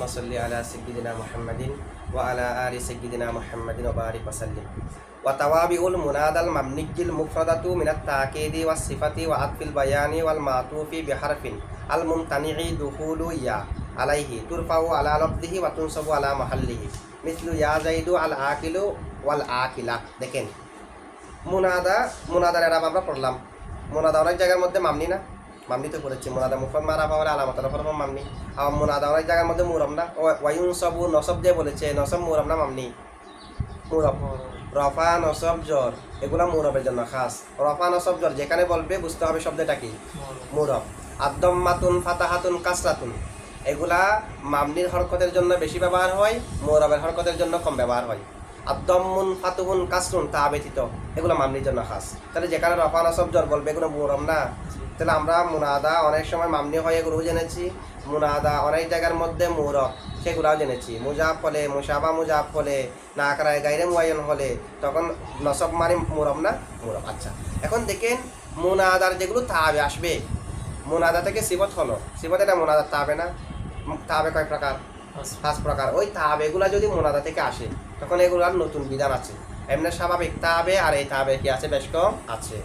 আল্লাহুম্মা সাল্লি আলা সাইয়্যিদিনা মুহাম্মাদিন ওয়া আলা আলি সাইয়্যিদিনা মুহাম্মাদিন ওয়া বারিক ওয়া সাল্লিম। ওয়া তাওয়াবিউল মুনাদাল মামনিয়্যিল মুফরাদাতু মিনাত তাকিদি ওয়াস সিফাতি ওয়া আতফিল বায়ানি ওয়াল মাতুফি বিহারফিন আল মুমতানিই দুখুলু ইয়া আলাইহি তুরফাউ আলা লফযিহি ওয়া তুনসাবু আলা মাহাল্লিহি মিসলু ইয়া জাইদু আল আকিলু ওয়াল আকিলা। দেখেন মুনাদার এরাব আমরা পড়লাম। মুনাদা অনেক জায়গার মধ্যে মামনি না, মামনি তো পড়েছি। মুনাদা মুফরাদ মারাফা হলে আলামাতুল রফা মামনি। আর মুনাদা অনেক জায়গার মধ্যে মুরব না। ওয়ায়ুনসাবু নসব যে বলেছে, নসব মুরব না মামনি, মুরব। রফা নসব জর এগুলা মুরবের জন্য খাস। রফা নসব জর যেখানে বলবে বুঝতে হবে শব্দটা কি, মুরব। আদম্মাতুন ফাতাহাতুন কাসরাতুন এগুলা মামনির হরকতের জন্য বেশি ব্যবহার হয়, মুরবের হরকতের জন্য কম ব্যবহার হয়। আদম্মুন ফাতুহুন কাসরুন তা ব্যতীত এগুলো মামনির জন্য খাস। তাহলে যেখানে রফা নসব জর বলবে এগুলো মুরব না। তাহলে আমরা মুনাদা অনেক সময় মামনি হয় এগুলোও জেনেছি, মুনাদা অনেক জায়গার মধ্যে মুরব সেগুলাও জেনেছি। মুজাফ হলে, মুশাবা মুজাফ হলে, না করায় গাইরে মুআয়্যান হলে তখন নসব মানে মুরব না, মুরব। আচ্ছা, এখন দেখেন মুনাদার যেগুলো তাবে আসবে, মুনাদা থেকে সিবত হলো, সিবত এটা মুনাদার তাবে না। তাবে কয় প্রকার? 5 প্রকার। ওই তাবেগুলা যদি মুনাদা থেকে আসে তখন এগুলার নতুন বিধান আছে। এমনি স্বাভাবিক তাবে আর এই তাবে কি আছে, বেশ কম আছে।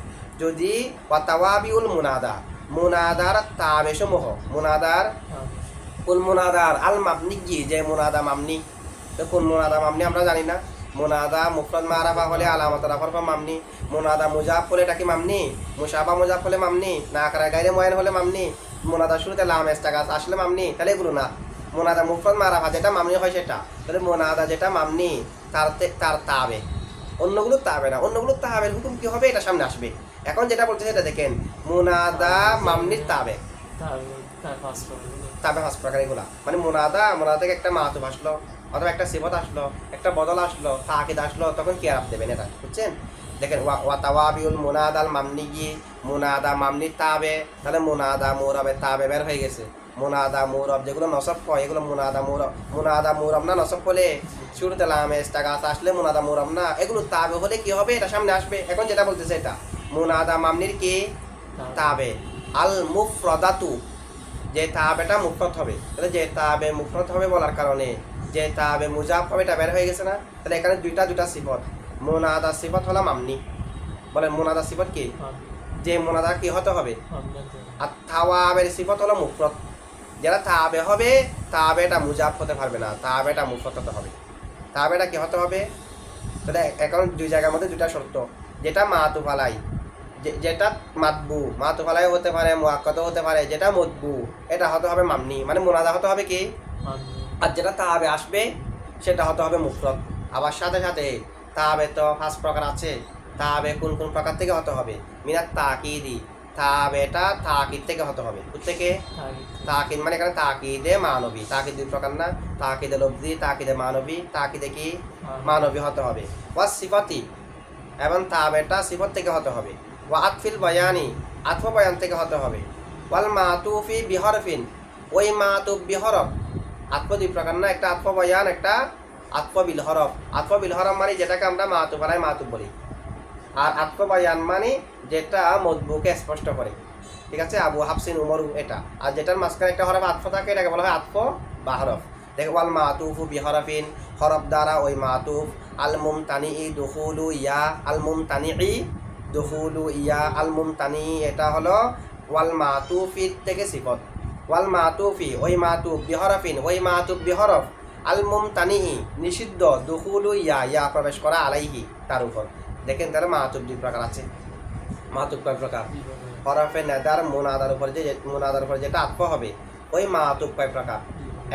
যদি ওয়াতাওয়াবিউল মুনাদা, মুনাদার তাবে সমূহ, মুনাদার কোন মুনাদার আল মাবনি, যে মুনাদা মামনি। তো কোন মুনাদা মামনি আমরা জানি না। মুনাদা মুফরাদ মারাফা হলে আলামাতুল রফা মামনি, মুনাদা মুজাফ হলে এটা কি মামনি, মুশাবা মুজাফ হলে মামনি, না করা গায়রে মুআয়্যান হলে মামনি, মুনাদা শুরুতে লাম ইস্তিগাস আসলে মামনি। তাহলে এগুলো না। মুনাদা মুফরাদ মারাফা যেটা মামনি হয় সেটা। তাহলে মুনাদা যেটা মামনি তার তাবে, অন্যগুলো তাবে না। অন্যগুলো তাবের হুকুম কি হবে এটা সামনে আসবে। এখন যেটা বলতে সেটা দেখেন, মুনাদা মামনির তাবে, তাবে 5 প্রকার। এগুলা মানে মুনাদা থেকে একটা মাতুফ আসলো অথবা একটা সিফত আসলো, একটা বদল আসলো, তাকিদ আসলো, তখন কি আরব দেবেন এটা, বুঝছেন? দেখেন ওয়াতাওয়াবিউল মুনাদাল মামনি, মুনাদা মামনির তাবে। তাহলে মুনাদা মুরবের তাবে বের হয়ে গেছে। মুনাদা মুরব যেগুলো নসব হয় এগুলো মুনাদা মুরব না। নসব হলে শুরুতে লাম ইস্তিগাস আসলে মুনাদা মুরব না। এগুলো তাবে হলে কি হবে এটা সামনে আসবে। এখন যেটা বলতেছে এটা মুনাদা মামনির কি তাবে। আল মুফরাদাতু যে তাবেটা মুফরদ হবে। তাহলে যে তাবে মুফরদ হবে বলার কারণে যে তাবে মুজাফ হবে এটা বের হয়ে গেছে না। তাহলে এখানে দুইটা সিফত। মুনাদা সিফত হলো মামনি। বলেন মুনাদা সিফত কি? যে মুনাদা কি হতে হবে? আর তাওয়াবের সিফত হলো মুফরদ। যারা তাবে হবে তাবেটা মুজাফ হতে পারবে না, তাবেটা মুফরদ হতে হবে। তাবেটা কি হতে হবে? তাহলে এখন দুই জায়গার মধ্যে দুইটা শর্ত। যেটা মাতুফ আলাই, যেটা মাতুফ আলাই হতে পারে, মুআক্কাদও হতে পারে। যেটা মতবু এটা হতে হবে মামনি, মানে মুনাদা হতে হবে কি। আর যেটা তাবে আসবে সেটা হতে হবে মুফরদ। আবার সাথে সাথে তাবে তো 5 প্রকার আছে। তাবে কোন কোন প্রকার থেকে হতে হবে? মিনাত তাকিদি, তাবেটা তাকিদ থেকে হতে হবে। থেকে তাকিদ মানে এখানে তাকিদে মানবী। তাকিদ 2 প্রকার না, তাকিদে লফজি, তাকিদে মানবী। তাকিদে কি মানবী হতে হবে। ওয়াস সিফাতি এবং তাবেটা সিফত থেকে হতে হবে। ওয়া আতফিল বায়ানি আতফ বয়ান থেকে হতে হবে। ওয়াল মাতুফি বিহরফিন ওই মাতুফ বিহরফ। আতফ 2 প্রকার না, একটা আতফ বয়ান, একটা আতফ বিল হরফ। আতফ বিল হরফ মানে যেটাকে আমরা মাতুফ আলাই মাতুফ বলি। আর আতফ বয়ান মানে যেটা মতবুকে স্পষ্ট করে। ঠিক আছে, আবু হাফসিন উমর এটা। আর যেটার মাঝখানে একটা হরফ আতফ থাকে এটাকে বলা হয় আতফ বা হরফ। দেখো ওয়াল মাতুফু বিহরফিন হরফ দ্বারা ওই মাতুফ। আল মুমতানিই দুখুলু ইয়া, আল মুমতানিই দুখুলু ইয়া, আল মুমতানি এটা হলো ওয়াল মাতুফির থেকে সিফত। ওয়াল মাতুফি ওই মাতুফ বিহরফিন ওই মাতুফ বিহরফ। আল মুমতানিই নিষিদ্ধ, দুখুলু ইয়া ইয়া প্রবেশ করা, আলাইহি তার উপর। দেখেন তাহলে মাতুফ 2 প্রকার আছে। মাতুফ কয় প্রকার? হরফে নেদার মুনাদার উপর যেটা আতফ হবে ওই মাতুফ কয় প্রকার?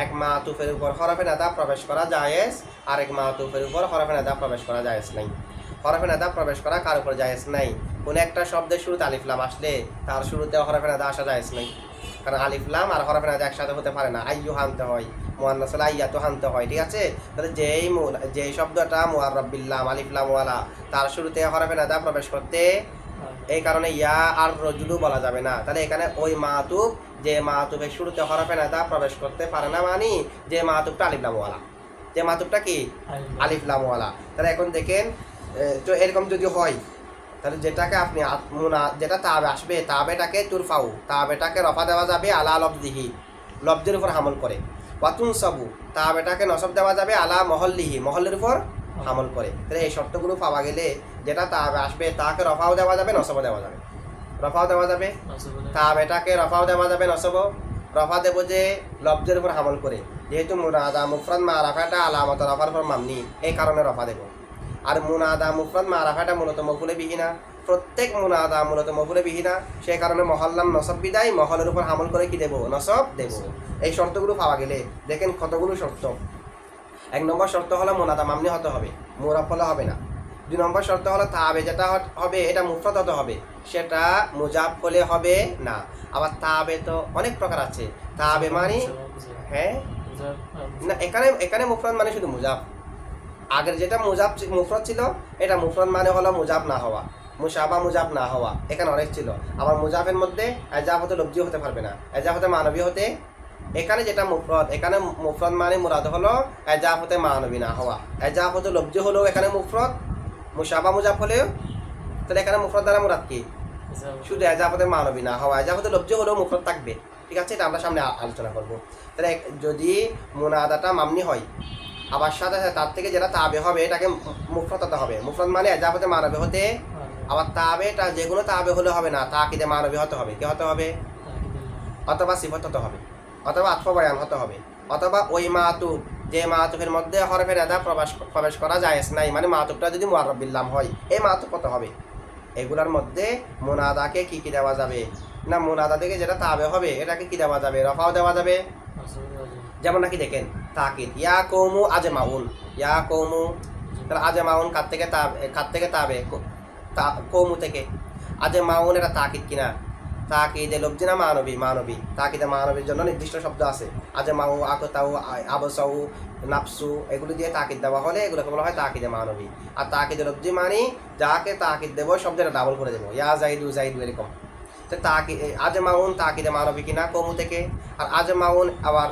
এক মাতুফের উপর হরফে নেদা প্রবেশ করা জায়েজ, আর এক মাতুফের উপর হরফে নেদা প্রবেশ করা জায়েজ নাই। হরফে নেদা প্রবেশ করা কার উপর জায়েজ নাই? কোন একটা শব্দের শুরুতে আলিফ লাম আসলে তার শুরুতে হরফে নেদা আসা জায়েজ নাই। কারণ আলিফ লাম আর হরফে নেদা একসাথে হতে পারে না। আইয়ু হানতে হয়, মুআন্নাস হলে আইয়াতু হানতে হয়। ঠিক আছে, তাহলে যেই শব্দটা মুআররাব বিল লাম আলিফ লাম ওয়ালা তার শুরুতে হরফে নেদা প্রবেশ করতে, এই কারণে ইয়া আর রজুলু বলা যাবে না। তাহলে এখানে ওই মাতুফ যে মাতুফের শুরুতে হরফে নেদা প্রবেশ করতে পারে না, মানে যে মাতুফটা আলিফ লাম ওয়ালা, যে মাতুফটা কি আলিফ লাম ওয়ালা। তাহলে এখন দেখেন তো এরকম যদি হয় তাহলে যেটাকে আপনি যেটা তাবে আসবে তাবেটাকে তুরফাউ, তাবেটাকে রফা দেওয়া যাবে আলা লফজিহি, লফজের উপর হামল করে। ওয়াতুন সাবু তাবেটাকে নসব দেওয়া যাবে আলা মহল্লিহি মহল্লের উপর হামল করে। তাহলে এই শর্তগুলো পাওয়া গেলে যেটা তাবে আসবে তাকে রফাও দেওয়া যাবে নসবও দেওয়া যাবে। রফাও দেওয়া যাবে তাবেটাকে রফাও দেওয়া যাবে নসব রফা দেব যে লফজের উপর হামল করে, যেহেতু মুনাদা মুফরাদ মারাফাটা আলামত রফার উপর মামনি, এই কারণে রফা দেব। আর মুনাদা মুফরাদ মারাফাটা মূলত মফুলে বিহিনা, প্রত্যেক মুনাদা মূলত মফুলে বিহিনা, সেই কারণে মহল্লাম নসব বিদায় মহলের উপর হামল করে কি দেব নসব দেব। এই শর্তগুলো পাওয়া গেলে দেখেন কতগুলো শর্ত। 1 নম্বর শর্ত হলো মুনাদা মামনি হতে হবে, মুরাফ হলে হবে না। 2 নম্বর শর্ত হলো তাবে যেটা হবে এটা মুফরাদ হতে হবে, সেটা মুজাব হলে হবে না। আবার তাবে তো অনেক প্রকার আছে, তাবে মানে হ্যাঁ না, এখানে মুফরাদ মানে শুধু মুজাব। আগের যেটা মুফরাদ ছিল এটা মুফরাদ মানে হলো মুজাব না হওয়া, মুশাবা মুজাব না হওয়া, এখানে অনেক ছিল। আবার মুজাবের মধ্যে এজাব হতে লব্জি হতে পারবে না, এজাব হতে মানবী হতে। এখানে যেটা মুফরাদ, এখানে মুফরাদ মানে মুরাদ হলো এজাব হতে মানবী না হওয়া, এজাব হতে লব্জি হলেও এখানে মুফরাদ, মুশাবা মুজাব হলেও। তাহলে এখানে মুফরাদ দ্বারা মুরাদ কি শুধু এজাব হতে মানবী না হওয়া, এজাব হতে লব্জি হলেও মুফরাদ থাকবে। ঠিক আছে, এটা আমরা সামনে আলোচনা করবো। তাহলে যদি মুনাদাটা মামনি হয় আবার সাথে সাথে তার থেকে যেটা তাবে হবে এটাকে মুফরাদ হতে হবে। মুফরাদ মানে এজাব হতে মানবী হতে, আবার তাবেটা যেগুলো তাবে হলে হবে না, তাকিদে মানবী হতে হবে। কি হতে হবে? অথবা সিফত হতে হবে, অথবা আতফ বয়ান হতে হবে, অথবা ওই মাতুব যে মাতুফের মধ্যে হরফের আদা প্রবেশ করা যায় নাই, মানে মাতুবটা যদি মুআররাব বিল লাম হয় এই মাতুব হতে হবে। এগুলার মধ্যে মুনাদাকে কি দেওয়া যাবে না, মুনাদা থেকে যেটা তাবে হবে এটাকে কি দেওয়া যাবে রফাও দেওয়া যাবে। যেমন নাকি দেখেন তাকিদ ইয়া কৌমু আজমাউন, ইয়া কৌমু, তাহলে আজমাউন কার থেকে তাবে কৌমু থেকে। আজমাউন এটা তাকিদ কিনা? তাকিদে লব্জি না মানবী? মানবী। তাকিদে মানবীর জন্য নির্দিষ্ট শব্দ আছে, আজমাউ, আকতাউ, আবসাউ, নাফসু, এগুলো দিয়ে তাকিদ দেওয়া হলে এগুলোকে বলা হয় তাকিদে মানবী। আর তাকিদে লব্জি মানে যাকে তাকিদ দেবো শব্দটা ডাবল করে দেবো, ইয়া জাইদু জাইদু এরকম। তো আজমাউন তাকিদে মানবী কিনা কৌমু থেকে। আর আজমাউন আবার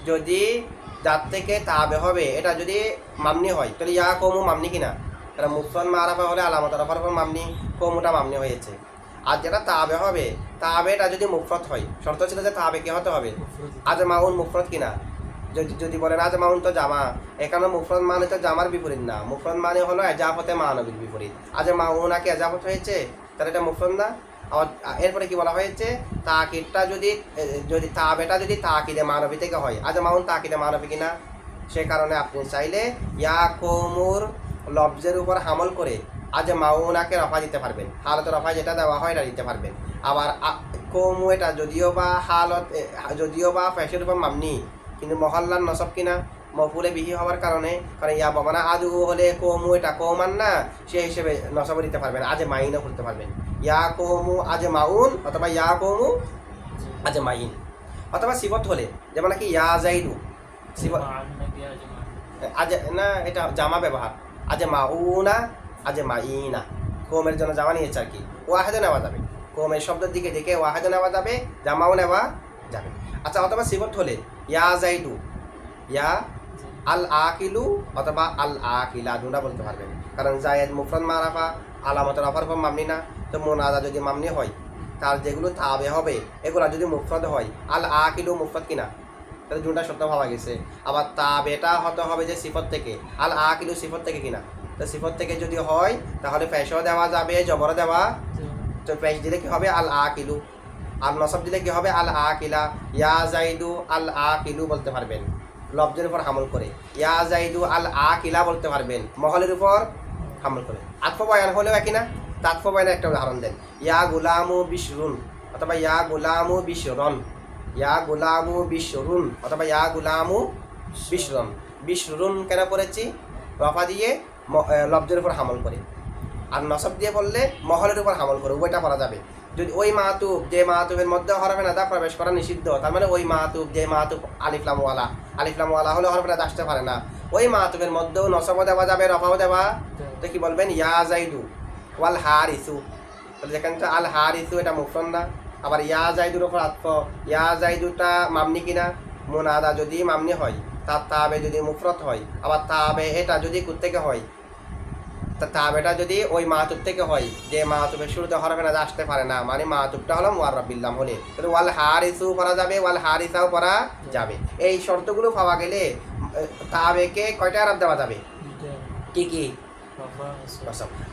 যদি যার থেকে তাবে হবে এটা যদি মামনি হয় তাহলে ইয়া কৌমু মামনি কিনা? এটা মুফরাদ মারাফা হলে আলামত রফার উপর মামনি, কৌমুটা মামনি হয়েছে। আর যেটা তাবে হবে তাবেটা যদি মুফরাদ হয়, শর্ত ছিল যে তাবে কি হতে হবে আজমাউন মুফরাদ কিনা। যদি বলেন আজমাউন তো জামা, এখানে মুফরাদ মানে তো জামার বিপরীত না, মুফরাদ মানে হলো এজাফতে মানবীর বিপরীত। আজমাউনাকে এজাফত হয়েছে তাহলে এটা মুফরাদ না। এরপরে কি বলা হয়েছে, তাকিদটা যদি তাবেটা যদি তাকিদে মানবী থেকে হয়, আজমাউন তাকিদে মানবী কিনা। সে কারণে আপনি চাইলে ইয়া কৌমুর লফজের উপর হামল করে আজমাউনাকে রফা দিতে পারবেন, হালত রফা যেটা দেওয়া হয় এটা দিতে পারবেন। আবার কৌমু এটা যদিও বা ফ্যাশের উপর মামনি কিন্তু মহল্লার নসব কিনা, মফুলে বিহি হওয়ার কারণে, কারণ ইয়া বাবানা আজু হলে কৌমু এটা কৌমান না, সেই হিসেবে নসব দিতে পারবেন, আজে মাইনও করতে পারবেন। ইয়া কৌমু আজে মাউন অথবা ইয়া কৌমু আজে মাইন। অথবা সিবত হলে যেমন নাকি ইয়া জাইদু, সিবত আজে না, এটা জামা ব্যবহার, আজে মাউনা আজে মাইনা, কৌমের জন্য জামা নিয়েছে আর কি, ওয়াহেদে নেওয়া যাবে, কৌমের শব্দের দিকে দেখে ওয়াহেদে নেওয়া যাবে, জামাও নেওয়া যাবে। আচ্ছা, অথবা সিবত হলে ইয়া জাইদু, ইয়া আল আকিলু অথবা আল আকিলা দুটা বলতে পারবেন, কারণ জায়েদ মুফরাদ মারাফা আলামত রফার উপর মামনি না। তো মুনাদা যদি মামনি হয় তার যেগুলো তাবে হবে এগুলা যদি মুফরাদ হয়, আল আকিলু মুফরাদ কিনা, তাহলে দুটা শব্দ পাওয়া গেছে। আবার তাবেটা হতে হবে যে সিফত থেকে, আল আকিলু সিফত থেকে কিনা। তো সিফত থেকে যদি হয় তাহলে পেশও দেওয়া যাবে, জবর দেওয়া, তো পেশ দিলে কি হবে আল আকিলু, আর নসব দিলে কি হবে আল আকিলা। ইয়া জাইদু আল আকিলু বলতে পারবেন লফজের উপর হামল করে, ইয়া জাইদু আল আকিলা বলতে পারবেন মহলের উপর হামল করে। আতফ বয়ান হলেও একই না, তাতফ বয়ানের একটা উদাহরণ দেন, ইয়া গুলামু বিশরুন অথবা ইয়া গুলামু বিশরন, ইয়া গুলামু বিশরুন অথবা ইয়া গুলামু বিশরন। বিশরুন কেন করেছি? রফা দিয়ে লফজের উপর হামল করে, আর নসব দিয়ে বললে মহলের উপর হামল করে, উভয়টা করা যাবে। যদি ওই মাতুব যে মাতুবের মধ্যে হরফে নাদা প্রবেশ করা নিষিদ্ধ, তার মানে ওই মাতুব যে মাতুব আলিফলামওয়ালা হলে হরফে নাদা আসতে পারে না, ওই মাতুবের মধ্যেও নসবও দেওয়া যাবে, রফাও দেওয়া। তো কি বলবেন ইয়া জাইদু ওয়াল হারিসু, তাহলে যেখানে আল হারিসু এটা মুফরাদ না। আবার ইয়া জাইদুর উপর আতফ, ইয়া জাইদুটা মামনি কিনা? মুনাদা যদি মামনি হয়, তার তাবে যদি মুফরাদ হয়, আবার তাবে এটা যদি কোত্থেকে হয়, তাবেটা যদি ওই মাতুব থেকে হয়, যে মাতুবের শুরুতে হরফে নাদা আসতে পারে না, মানে মাতুবটা হলো মুআররাব বিল্লাম হলে, তাহলে ওয়াল হারিসু পড়া যাবে, ওয়াল হারিসাও পড়া যাবে। এই শর্তগুলো পাওয়া গেলে তাবেকে কয়টা আরব দেওয়া যাবে? কি কি?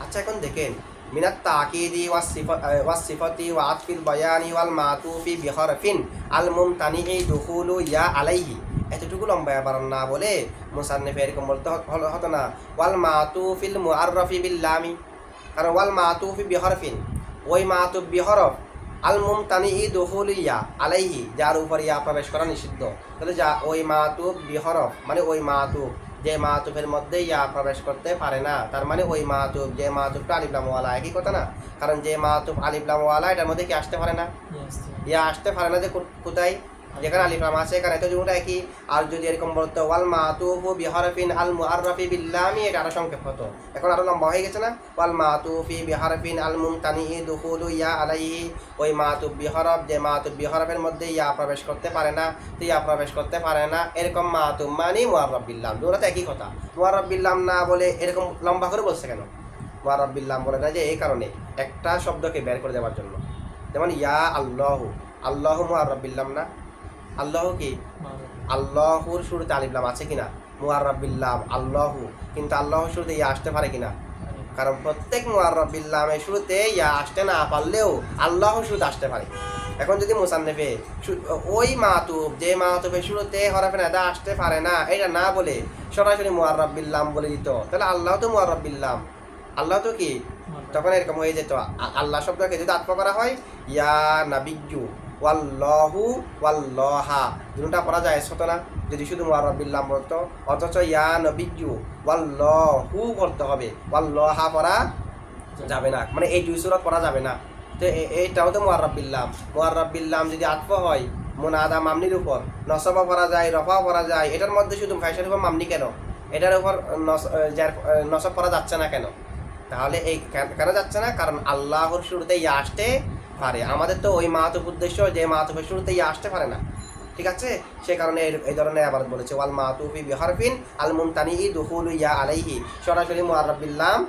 আচ্ছা এখন দেখেন, মিনাত তাকিদি ওয়াস সিফাতি ওয়া আতফিল বায়ানি ওয়াল মাতুফি বিহরফিন আল মুমতানিহি দুখুলু ইয়া আলাইহি, এতটুকু লম্বা বানান না বলে মুসান্নিফ এরকম বলতে হতো না ওয়াল মাতুফিল মুআররাফি বিল্লামি, কারণ ওয়াল মাতুফি বিহরফিন, ওই মাতুফ বিহরফ, আল মুমতানিহি দুখুলু ইয়া আলাইহি, যার উপর ইয়া প্রবেশ করা নিষিদ্ধ, তাহলে যা ওই মাতুফ বিহরফ মানে ওই মাতুফ যে মাতুফের মধ্যে ইয়া প্রবেশ করতে পারে না, তার মানে ওই মাতুফ, যে মাতুফটা আলিফ লাম ওয়ালা, একই কথা না? কারণ যে মাতুফ আলিফ লাম ওয়ালা এটার মধ্যে কি আসতে পারে না? ইয়া আসতে পারে না, যে কোথায়? যেখানে আলিফ লাম আছে এখানে, তো দুটোটা একই। আর যদি এরকম বলতো ওয়াল মাতুফু বিহরফিন আল মুআররাফি বিল্লামি, এটা আরো সংক্ষেপ হতো, এখন আরো লম্বা হয়ে গেছে না? ওয়াল মাতুফি বিহরফিন আল মুমতানিহি দুখুলু ইয়া আলাইহি, ওই মাতুফ বিহরফ, যে মাতুফ বিহরফের মধ্যে ইয়া প্রবেশ করতে পারে না, তো ইয়া প্রবেশ করতে পারে না, এরকম মাতুফ মানে মুআররাব বিল্লাম, দুটোটা একই কথা। মুআররাব বিল্লাম না বলে এরকম লম্বা করে বলছে কেন? মুআররাব বিল্লাম বলে না যে এই কারণে, একটা শব্দকে বের করে দেওয়ার জন্য। যেমন ইয়া আল্লাহু, আল্লাহু মুআররাব বিল্লাম না? আল্লাহ কি? আল্লাহর শুরুতে আলিফ লাম আছে কিনা? মুআররাব বিল্লাম আল্লাহু, কিন্তু আল্লাহর শুরুতে ইয়া আসতে পারে কিনা? কারণ প্রত্যেক মুআররাব বিল্লামের শুরুতে ইয়া আসতে না পারলেও আল্লাহর শুরুতে আসতে পারে। এখন যদি মুসান্নিফে ওই মাতুব, যে মাতুবের শুরুতে হরফে নাদা আসতে পারে না, এটা না বলে সরাসরি মুআররাব বিল্লাম বলে দিত, তাহলে আল্লাহ তো মুআররাব বিল্লাম, আল্লাহ তো কি? তখন এরকম হয়ে যেত, আল্লাহ শব্দকে যদি আত্মা করা হয় ইয়া নাবিয়্যু ওয়াল্লাহু ওয়াল্লাহা, দুটোটা পড়া যায় হতো না যদি শুধু মুআররাব বিল্লাম বলতো? অথচ ইয়া নবিয়্যু ওয়াল্লাহু পড়তে হবে, ওয়াল্লাহা পড়া যাবে না, মানে এই দুই সূরা পড়া যাবে না। তো এইটাও তো মুআররাব বিল্লাম। মুআররাব বিল্লাম যদি আতফ হয় মুনাদা মামনির উপর, নসবা পড়া যায়, রফাও পড়া যায়, এটার মধ্যে শুধু ফাইসের উপর মামনি কেন? এটার উপর নসব পড়া যাচ্ছে না কেন? তাহলে এই কেন যাচ্ছে না? কারণ আল্লাহর শুরুতে ইয়া আসতে পারে, আমাদের তো ওই মাতুফ উদ্দেশ্য, যে মাতুফের শুরুতে ইয়া আসতে পারে না, ঠিক আছে? সে কারণে এই ধরনের আবার বলেছে ওয়াল মাতুফি বিহরফিন আল মুমতানিহি দুখুলু ইয়া আলাইহি, সরাসরি মুআররাব বিল্লাম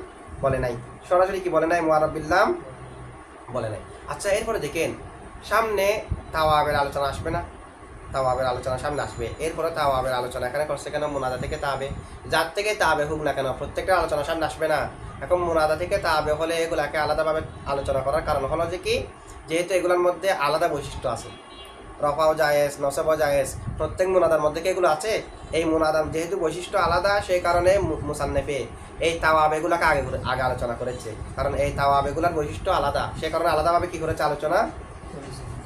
বলে নাই। সরাসরি কি বলে নাই? মুআররাব বিল্লাম বলে নাই। আচ্ছা এরপরে দেখেন, সামনে তাওয়াবের আলোচনা আসবে না? তাওয়াবের আলোচনা সামনে আসবে। এরপরে তাওয়াবের আলোচনা এখানে করছে কেন? মুনাদা থেকে তাবে, যার থেকে তাবে হোক না কেন প্রত্যেকটা আলোচনা সামনে আসবে না? এখন মুনাদা থেকে তাবে হলে এগুলাকে আলাদাভাবে আলোচনা করার কারণ হলো যে কি, যেহেতু এগুলোর মধ্যে আলাদা বৈশিষ্ট্য আছে, রফাও জায়েজ, নসবও জায়েজ, প্রত্যেক মুনাদার মধ্যে কি এগুলো আছে? এই মুনাদার যেহেতু বৈশিষ্ট্য আলাদা, সেই কারণে মুসান্নিফে এই তাওয়াব এগুলোকে আগে আলোচনা করেছে, কারণ এই তাওয়াব এগুলোর বৈশিষ্ট্য আলাদা, সে কারণে আলাদাভাবে কি করেছে? আলোচনা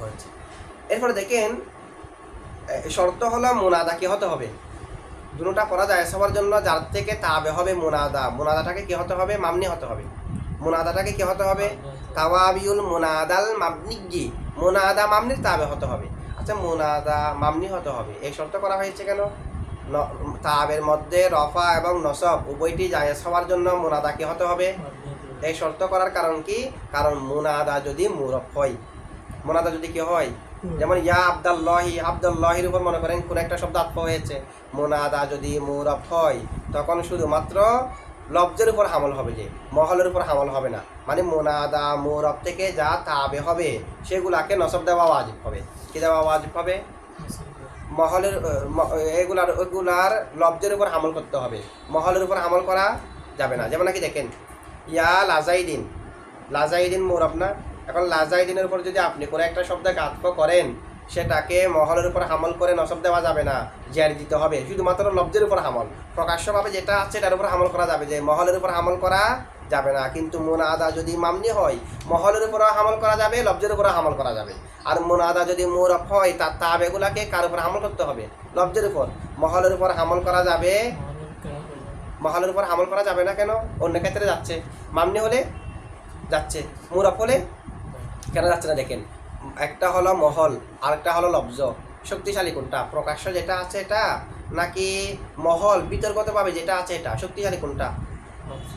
করেছে। এরপরে দেখেন, শর্ত হলো মুনাদা কি হতে হবে? দুটোটা পড়া যায় সবার জন্য, যার থেকে তাবে হবে মুনাদা, মুনাদাটাকে কি হতে হবে? মামনি হতে হবে। মুনাদাটাকে কি হতে হবে? তাওয়াবিউল মুনাদাল মাবনিয়্যি, মুনাদা মামনির তাবে হতে হবে। আচ্ছা মুনাদা মামনি হতে হবে, এই শর্ত করা হয়েছে কেন? তাবের মধ্যে রফা এবং নসব উভয়টি জায়েজ হওয়ার জন্য মুনাদা কি হতে হবে? এই শর্ত করার কারণ কি? কারণ মুনাদা যদি মুরফ হয়, মুনাদা যদি কি হয়, যেমন ইয়া আব্দুল্লাহি, আব্দুল্লাহির উপর মনে করেন কোন একটা শব্দ আত্ম হয়েছে, মুনাদা যদি মুরফ হয় তখন শুধুমাত্র লফজের উপর হামল হবে, যে মহলের উপর হামল হবে না, মানে মুনাদা মুরফ থেকে যা তাবে হবে সেগুলাকে নসব দেওয়া ওয়াজিব হবে। কি দেওয়া ওয়াজিব হবে? মহলের ওইগুলার লফজের উপর হামল করতে হবে, মহলের উপর হামল করা যাবে না। যেমন নাকি দেখেন ইয়া লাজাইদিন, লাজাইদিন মুরফ না? এখন লাজাইদিনের উপর যদি আপনি কোনো একটা শব্দকে আত্ম করেন, সেটাকে মহলের উপর হামল করে নসব দেওয়া যাবে না, জারি দিতে হবে, শুধুমাত্র লফজের উপর হামল। প্রকাশ্যভাবে যেটা আছে এটার উপর হামল করা যাবে, যে মহলের উপর হামল করা যাবে না। কিন্তু মুনাদা যদি মামনি হয় মহলের উপরও হামল করা যাবে, লফজের উপরও হামল করা যাবে। আর মুনাদা যদি মুরফ হয় তার তাবেগুলাকে কার উপর হামল করতে হবে? লফজের উপর। মহলের উপর হামল করা যাবে, মহলের উপর হামল করা যাবে না কেন? অন্য ক্ষেত্রে যাচ্ছে, মামনি হলে যাচ্ছে, মুরফ হলে কেন যাচ্ছে না? দেখেন, একটা হলো মহল আর একটা হলো লফজ। শক্তিশালী কোনটা? প্রকাশ্য যেটা আছে এটা, নাকি মহল বিতর্কতভাবে যেটা আছে এটা? শক্তিশালী কোনটা?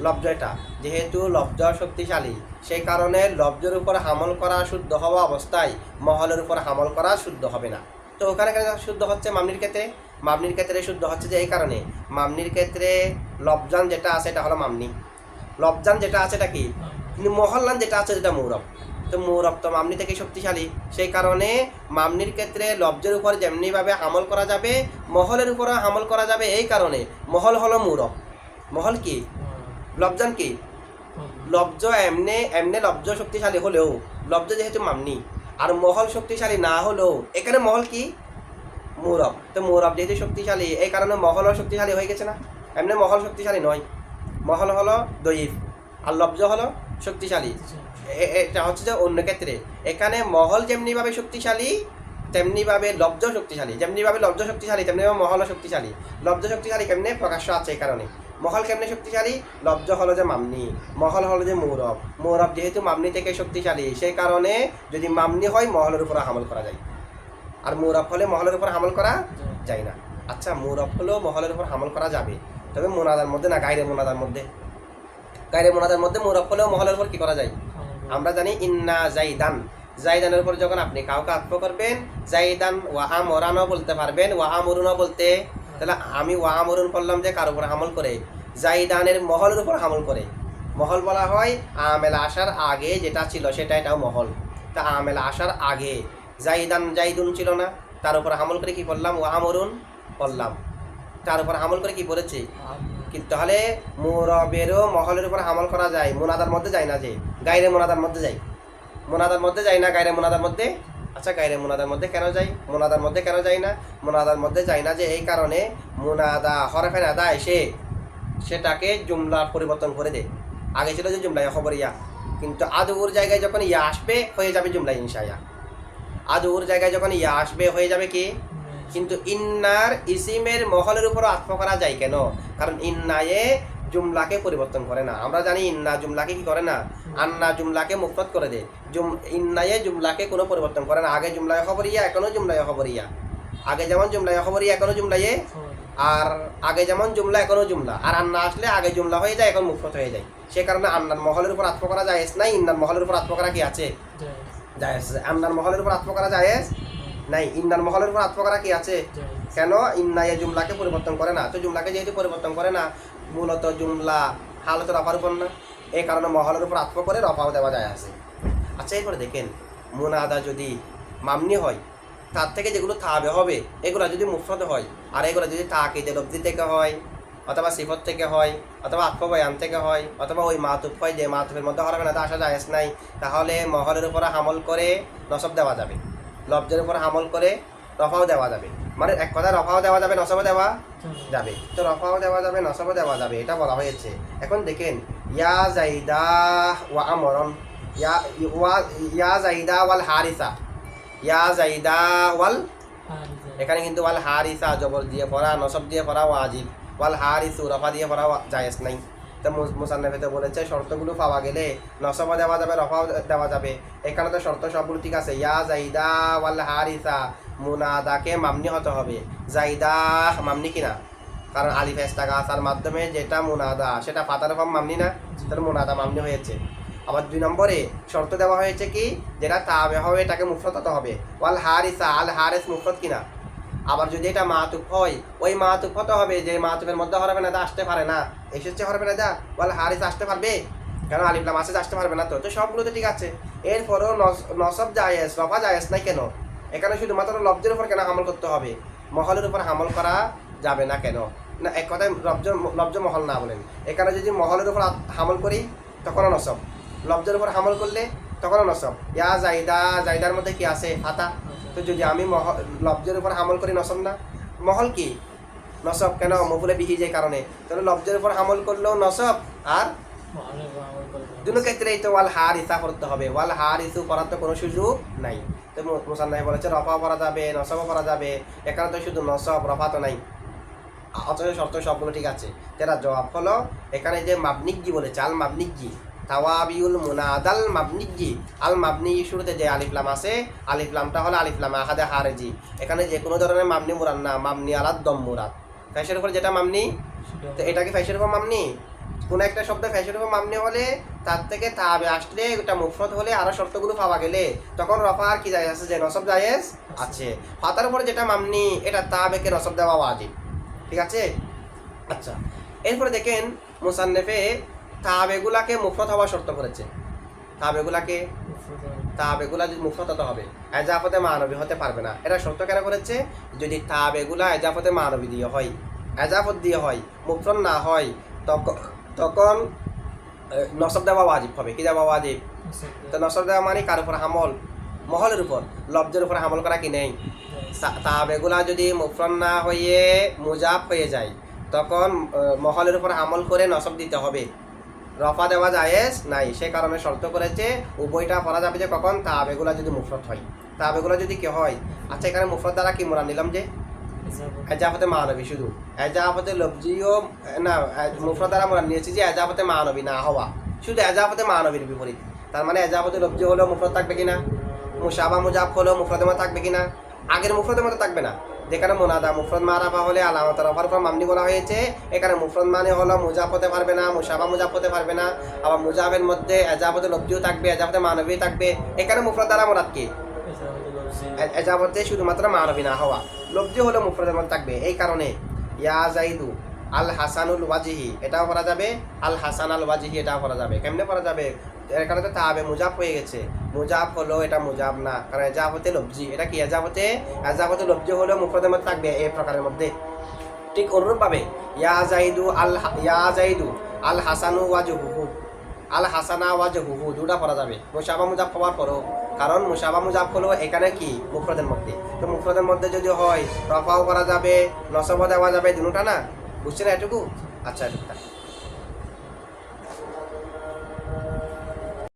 লফজ এটা। যেহেতু লফজ শক্তিশালী, সেই কারণে লফজের উপর হামল করা শুদ্ধ হওয়া অবস্থায় মহলের উপর হামল করা শুদ্ধ হবে না। তো ওখানে কেন শুদ্ধ হচ্ছে? মামনির ক্ষেত্রে, মামনির ক্ষেত্রে শুদ্ধ হচ্ছে যে এই কারণে, মামনির ক্ষেত্রে লফজান যেটা আছে এটা হলো মামনি, লবজান যেটা আছে এটা কি, কিন্তু মহল্লান যেটা আছে যেটা মৌরব। তো মৌরব তো মামনি থেকে শক্তিশালী, সেই কারণে মামনির ক্ষেত্রে লব্জের উপর যেমনিভাবে আমল করা যাবে মহলের উপরও আমল করা যাবে। এই কারণে মহল হলো মৌরব। মহল কি, লবজান কি, লব্জ এমনে এমনে লব্জ শক্তিশালী হলেও লব্জ যেহেতু মামনি আর মহল শক্তিশালী না হলেও এখানে মহল কি, মৌরব। তো মৌরব যেহেতু শক্তিশালী এই কারণে মহলও শক্তিশালী হয়ে গেছে না। এমনি মহল শক্তিশালী নয়, মহল হলো দয়ীফ আর লব্জ হলো শক্তিশালী। এটা হচ্ছে যে অন্য ক্ষেত্রে এখানে মহল যেমনিভাবে শক্তিশালী তেমনিভাবে লব্জ শক্তিশালী, যেমনিভাবে লব্জ শক্তিশালী তেমনিভাবে মহলও শক্তিশালী। লব্জ শক্তিশালী কেমনে, প্রকাশ্য আছে এই কারণে। মহল কেমনে শক্তিশালী, লব্জ হলো যে মামনি, মহল হলো যে মৌরব। মৌরব যেহেতু মামনি থেকে শক্তিশালী সেই কারণে যদি মামনি হয় মহলের উপর আমল করা যায়, আর মৌরব হলে মহলের উপর আমল করা যায় না। আচ্ছা, মৌরব হলেও মহলের উপর আমল করা যাবে, তবে মোনাদার মধ্যে না, গায়রে মোনাদার মধ্যে। গায়রে মোনাদার মধ্যে মৌরব হলেও মহলের উপর কি করা যায়, আমরা জানি ইন্না জাইদান, জাইদানের উপর যখন আপনি কাউকে আত্ম করবেন জাইদান ওয়া আমরানও বলতে পারবেন, ওয়া আমরুনও বলতে। তাহলে আমি ওয়া আমরুন করলাম যে কার উপর আমল করে, জাইদানের মহলের উপর আমল করে। মহল বলা হয় আমেল আসার আগে যেটা ছিল সেটা, এটাও মহল। তা আমেল আসার আগে জাইদান জাইদুন ছিল না, তার উপর আমল করে কি করলাম, ওয়া আমরুন করলাম, তার উপর আমল করে কি বলেছি। কিন্তু তাহলে মুরবেরও মহলের উপর আমল করা যায়, মোনাদার মধ্যে যায় না, যে গায়রে মোনাদার মধ্যে যায়। মোনাদার মধ্যে যায় না, গায়রে মোনাদার মধ্যে। আচ্ছা, গায়রে মোনাদার মধ্যে কেন যায়, মোনাদার মধ্যে কেন যায় না? মোনাদার মধ্যে যায় না যে এই কারণে মোনাদা হরফে নাদা এসে সেটাকে জুমলা পরিবর্তন করে দেয়। আগে ছিল যে জুমলা খবরিয়া, কিন্তু আদুর জায়গায় যখন ইয়া আসবে হয়ে যাবে জুমলা ইনশায়া। আদুর জায়গায় যখন ইয়া আসবে হয়ে যাবে কি। কিন্তু ইন্নার ইসিমের মহলের উপর আত্ম করা যায় কেন? কারণ ইন্নায়ে জুমলাকে পরিবর্তন করে না। আমরা জানি ইন্না জুমলাকে কি করে না, আন্না জুমলাকে মুফরদ করে দেয়। ইন্নায়ে জুমলাকে কোনো পরিবর্তন করে না। আগে জুমলায় খবরিয়া, এখনো জুমলায় খবরিয়া। আগে যেমন জুমলায় খবরিয়া এখনো জুমলায়ে, আর আগে যেমন জুমলা এখনো জুমলা। আর আন্না আসলে আগে জুমলা হয়ে যায়, এখন মুফরদ হয়ে যায়। সে কারণে আন্নার মহলের উপর আত্ম করা জায়েজ নাই, ইন্নার মহলের উপর আত্ম করা কি আছে, জায়েজ। আন্নার মহলের উপর আত্ম করা জায়েজ নাই, ইন্নার মহলের উপর আত্ম করা কি আছে। কেন? ইন্নায়ে জুমলাকে পরিবর্তন করে না। তো জুমলাকে যেহেতু পরিবর্তন করে না, মূলত জুমলা হালত রফার উপর না, এই কারণে মহলের উপর আত্ম করে রফাও দেওয়া যায় আছে। আচ্ছা, এরপরে দেখেন মুনাদা যদি মামনি হয় তার থেকে যেগুলো তাবে হবে এগুলো যদি মুফরদ হয়, আর এগুলো যদি তাকিদে লব্জি থেকে হয় অথবা সিফত থেকে হয় অথবা আত্ম বয়ান থেকে হয় অথবা ওই মাতুফ হয় যে মাতুফের মধ্যে হরফে নাদা আসা জায়েজ নাই, তাহলে মহলের উপর আমল করে নসব দেওয়া যাবে, লব্জের উপর আমল করে রফাও দেওয়া যাবে। মানে এক কথা রফাও দেওয়া যাবে, নসবও দেওয়া যাবে। তো রফাও দেওয়া যাবে, নসবও দেওয়া যাবে, এটা বলা হয়েছে। এখন দেখেন ইয়া জাইদা ওয়া আমরন, ইয়া জাইদা ওয়াল হারিসা, ইয়া জাইদা ওয়াল, এখানে কিন্তু ওয়াল হারিসা জবর দিয়ে পড়া, নসব দিয়ে পড়া ওয়াজিব। ওয়াল হারিসু রফা দিয়ে পড়া জায়েজ নাই। তো মুসান্নাফে বলেছে শর্তগুলো পাওয়া গেলে নসবও দেওয়া যাবে, রফাও দেওয়া যাবে। এখানে তো শর্ত সবগুলো ঠিক আছে। ইয়া জাইদা ওয়াল হারিসা, মুনাদাকে মামনি হতে হবে। জাইদা মামনি কিনা, কারণ আলিফ ইস্তাগাসার মাধ্যমে যেটা মুনাদা সেটা ফাতার ফর্ম মামনি না, তাহলে মুনাদা মামনি হয়েছে। আবার 2 নম্বরে শর্ত দেওয়া হয়েছে কি, যেটা তাবে হবে এটাকে মুফরদ হতে হবে। ওয়াল হারিসা, আল হারিস মুফরদ কিনা। আবার যদি এটা মাতুফ হয় ওই মাতুফ হতে হবে যে মাতুফের মধ্যে হরফে নাদা আসতে পারে না। এসেছে হরফে নাদা, ওয়াল হারিস আসতে পারবে, কেন আলিফ লাম আসে আসতে পারবে না। তো সবগুলো তো ঠিক আছে। এরপরেও নসব জায়েজ, রফা জায়েজ নাই কেন? এখানে শুধুমাত্র লব্জের উপর কেন আমল করতে হবে, মহলের উপর আমল করা যাবে না কেন? না, এক কথায় লব্জ মহল না বলেন। এখানে যদি মহলের উপর আমল করি তখনও নসব, লব্জের উপর আমল করলে তখনও নসব। ইয়া জাইদা, জাইদার মধ্যে কি আছে, ফাতা। তো যদি আমি লব্জের উপর আমল করি নসব না, মহল কি নসব, কেন? মফুলে বিহি যে কারণে। তাহলে লব্জের উপর আমল করলেও নসব, আর দুটো ক্ষেত্রেই তো ওয়াল হারিসা করতে হবে। ওয়াল হারিসু করার তো কোনো সুযোগ নাই। তো মুসান্নাফ বলেছে রফাও করা যাবে, নসবও করা যাবে। এখানে তো শুধু নসব, রফা তো নাই। অথচ শর্ত সবগুলো ঠিক আছে। যেটা জবাব হলো এখানে যে মাবনিজ্জি বলেছে, আল মাবনিজ্জি তাওয়াবিউল মুনাদাল মাবনিজ্জি, আল মাবনি শুরুতে যে আলিফলাম আছে, আলিফলামটা হলো আলিফলাম আহাদে হারেজি। এখানে যে কোনো ধরনের মামনি মুরাদ না, মামনি আলাদ দম মুরাদ। ফ্যাশের উপর যেটা মামনি, তো এটা কি ফ্যাশের উপর মামনি? কোনো একটা শব্দ ফ্যাশের উপর মামনি হলে তার থেকে তাবে আসলে ওটা মুফরদ হলে আরো শর্তগুলো পাওয়া গেলে তখন রফা আর কি জায়েজ আছে, যে নসব জায়েজ আছে। ফাতার উপরে যেটা মামনি এটা তাবেকে নসব দেওয়া ওয়াজিব। ঠিক আছে। আচ্ছা, এরপরে দেখেন মুসান্নেফে তাবেগুলাকে মুফরদ হওয়া শর্ত করেছে। তাবেগুলাকে তাবেগুলা যদি মুফরদ হতে হবে, এজাফতে মানবী হতে পারবে না। এটা শর্ত কেন করেছে? যদি তাবেগুলা এজাফতে মানবী দিয়ে হয়, এজাফত দিয়ে হয়, মুফরদ না হয়, তখন নসব দেওয়া ওয়াজিব হবে। কি দেওয়া ওয়াজিব? তো নসব দেওয়া মানে কার উপর আমল? মহলের উপর, লব্জের উপর আমল করা কি নেই? তাবেগুলা যদি মুফরদ না হয়ে মুজাব হয়ে যায়, তখন মহলের উপর আমল করে নসব দিতে হবে। রফা দেওয়া জায়েজ নাই, সে কারণে শর্ত করেছে উভয়টা পড়া যাবে যে কখন? তাবেগুলা যদি মুফরদ হয়। তাবেগুলা যদি কি হয়? আচ্ছা, এখানে মুফরদ দ্বারা কি মোরা নিলাম যে এজাফতে মানবী, শুধু এজাফতে লব্জিও না, মুফরদ দ্বারা মোরা নিয়েছি যে এজাফতে মানবী না হওয়া, শুধু এজাফতে মানবীর বিপরীত। তার মানে এজাফতে লব্জি হলেও মুফরদ থাকবে কিনা, মুশাবা মুজাব হলেও মুফরদের মধ্যে থাকবে কিনা? আগের মুফরদের মধ্যে থাকবে না। যেখানে মুনাদা মুফরদ মারাফা হলে আলামত রফার উপর মামনি বলা হয়েছে, এখানে মুফরদ মানে হলো মুজাব হতে পারবে না, মুশাবা মুজাব হতে পারবে না। আবার মুজাবের মধ্যে এজাফতে লব্জিও থাকবে, এজাফতে মানবী থাকবে। এখানে মুফরদ দ্বারা মুরাদ কি? এজাফতে শুধুমাত্র মানবী না হওয়া, লব্জি হলো মুফরদের মধ্যে থাকবে। এই কারণে ইয়া জাইদু আল হাসানুল ওয়াজিহি এটাও করা যাবে, আল হাসান আল ওয়াজিহি এটাও করা যাবে। কেমনে করা যাবে? এর কারণে তো তাবে মুজাব হয়ে গেছে, মুজাব হলো এটা মুজাব না, কারণ এজাফতে লব্জি। এটা কি? এজাফতে লব্জি হলেও মুফরদের মধ্যে থাকবে এই প্রকারের মধ্যে। ঠিক অনুরূপভাবে ইয়া জাইদু আল হাসানু ওয়াজহুহু, আল হাসানা ওয়াজহুহু দুটা পড়া যাবে মুশাবা মুজাব হওয়ার পরও, কারণ মুশাবা মুজাব হলো এখানে কি? মুফরদের মধ্যে। তো মুফরদের মধ্যে যদি হয় রফাও করা যাবে, নসবও দেওয়া যাবে, দুটোটা না। বুঝছেন এটুকু? আচ্ছা, এটুকু।